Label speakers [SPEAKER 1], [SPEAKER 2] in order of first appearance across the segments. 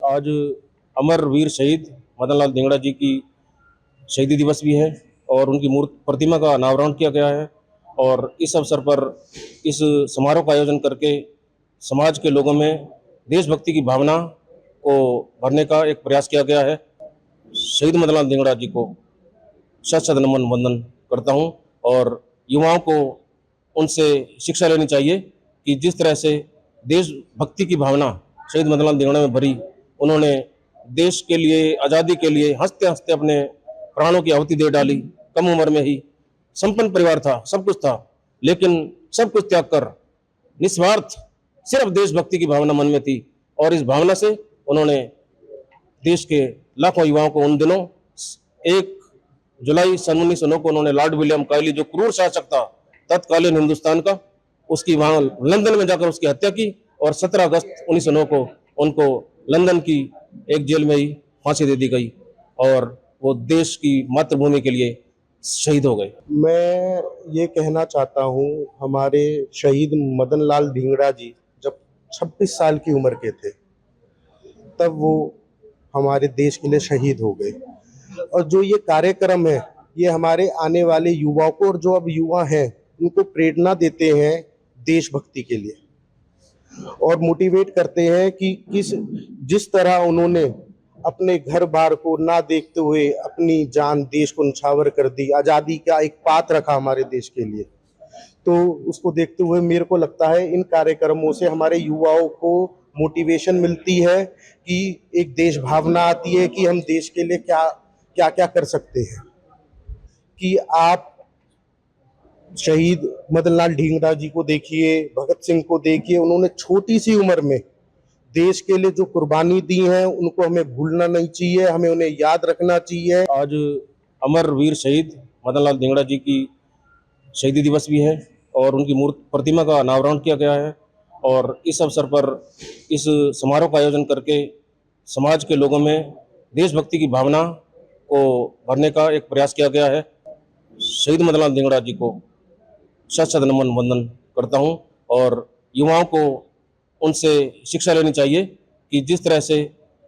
[SPEAKER 1] आज अमर वीर शहीद मदन लाल धिंगड़ा जी की शहीदी दिवस भी है और उनकी प्रतिमा का अनावरण किया गया है। और इस अवसर पर इस समारोह का आयोजन करके समाज के लोगों में देशभक्ति की भावना को भरने का एक प्रयास किया गया है। शहीद मदन लाल धिंगड़ा जी को शत शत नमन वंदन करता हूं और युवाओं को उनसे शिक्षा लेनी चाहिए कि जिस तरह से देशभक्ति की भावना शहीद मदन लाल धिंगड़ा में भरी, उन्होंने देश के लिए, आज़ादी के लिए हंसते हंसते अपने प्राणों की आहुति दे डाली। कम उम्र में ही संपन्न परिवार था, सब कुछ था, लेकिन सब कुछ त्याग कर निस्वार्थ सिर्फ देशभक्ति की भावना मन में थी और इस भावना से उन्होंने देश के लाखों युवाओं को उन दिनों 1 जुलाई सन 1909 को उन्होंने लॉर्ड विलियम कायली, जो क्रूर शासक था तत्कालीन हिंदुस्तान का, उसकी वहां लंदन में जाकर उसकी हत्या की और 17 अगस्त 1909 को उनको लंदन की एक जेल में ही फांसी दे दी गई और वो देश की मातृभूमि के लिए शहीद हो गए।
[SPEAKER 2] मैं ये कहना चाहता हूँ, हमारे शहीद मदन लाल धिंगड़ा जी जब 26 साल की उम्र के थे तब वो हमारे देश के लिए शहीद हो गए। और जो ये कार्यक्रम है ये हमारे आने वाले युवाओं को, और जो अब युवा हैं उनको प्रेरणा देते हैं देशभक्ति के लिए और मोटिवेट करते हैं कि जिस तरह उन्होंने अपने घर बार को ना देखते हुए अपनी जान देश को न्यौछावर कर दी, आज़ादी का एक पात रखा हमारे देश के लिए। तो उसको देखते हुए मेरे को लगता है इन कार्यक्रमों से हमारे युवाओं को मोटिवेशन मिलती है कि एक देश भावना आती है कि हम देश के लिए क्या क्या क्या कर सकते हैं। कि आप शहीद मदन लाल धिंगड़ा जी को देखिए, भगत सिंह को देखिए, उन्होंने छोटी सी उम्र में देश के लिए जो कुर्बानी दी है उनको हमें भूलना नहीं चाहिए, हमें उन्हें याद रखना चाहिए।
[SPEAKER 1] आज अमर वीर शहीद मदन लाल धिंगड़ा जी की शहीदी दिवस भी है और उनकी प्रतिमा का अनावरण किया गया है और इस अवसर पर इस समारोह का आयोजन करके समाज के लोगों में देशभक्ति की भावना को भरने का एक प्रयास किया गया है। शहीद मदन लाल धिंगड़ा जी को शत शत नमन वंदन करता हूं और युवाओं को उनसे शिक्षा लेनी चाहिए कि जिस तरह से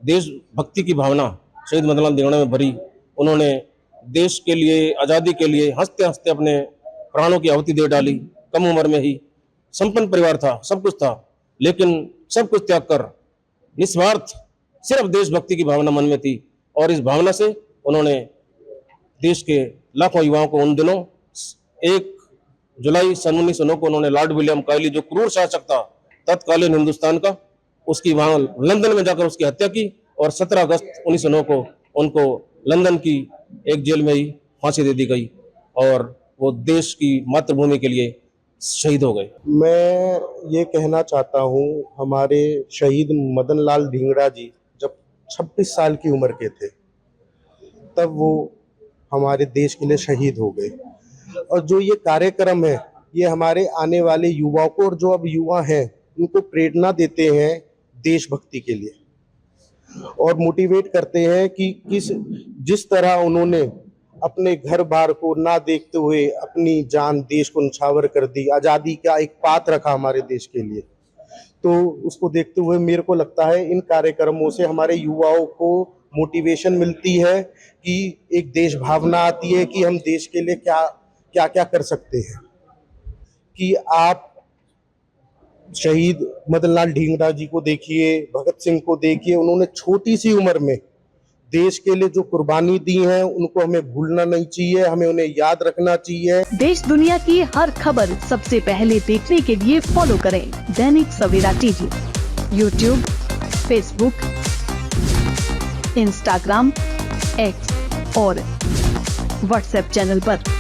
[SPEAKER 1] देशभक्ति की भावना शहीद मदन लाल धिंगड़ा में भरी, उन्होंने देश के लिए, आज़ादी के लिए हंसते हंसते अपने प्राणों की आहुति दे डाली। कम उम्र में ही संपन्न परिवार था, सब कुछ था, लेकिन सब कुछ त्याग कर निस्वार्थ सिर्फ देशभक्ति की भावना मन में थी और इस भावना से उन्होंने देश के लाखों युवाओं को उन दिनों 1 जुलाई सन 1909 को उन्होंने लॉर्ड विलियम कायली, जो क्रूर शासक था तत्कालीन हिंदुस्तान का, उसकी वहां लंदन में जाकर उसकी हत्या की और 17 अगस्त 1909 को उनको लंदन की एक जेल में ही फांसी दे दी गई और वो देश की मातृभूमि के लिए शहीद हो गए।
[SPEAKER 2] मैं ये कहना चाहता हूँ, हमारे शहीद मदन लाल धिंगड़ा जी जब 26 साल की उम्र के थे तब वो हमारे देश के लिए शहीद हो गए। और जो ये कार्यक्रम है ये हमारे आने वाले युवाओं को, और जो अब युवा हैं उनको प्रेरणा देते हैं देशभक्ति के लिए और मोटिवेट करते हैं कि जिस तरह उन्होंने अपने घर बार को ना देखते हुए अपनी जान देश को न्यौछावर कर दी, आज़ादी का एक पात रखा हमारे देश के लिए। तो उसको देखते हुए मेरे को लगता है इन कार्यक्रमों से हमारे युवाओं को मोटिवेशन मिलती है कि एक देश भावना आती है कि हम देश के लिए क्या क्या क्या कर सकते हैं। कि आप शहीद मदन लाल धिंगड़ा जी को देखिए, भगत सिंह को देखिए, उन्होंने छोटी सी उम्र में देश के लिए जो कुर्बानी दी है उनको हमें भूलना नहीं चाहिए, हमें उन्हें याद रखना चाहिए।
[SPEAKER 3] देश दुनिया की हर खबर सबसे पहले देखने के लिए फॉलो करें Dainik Savera TV, YouTube, Facebook, Instagram, X और व्हाट्सएप चैनल पर।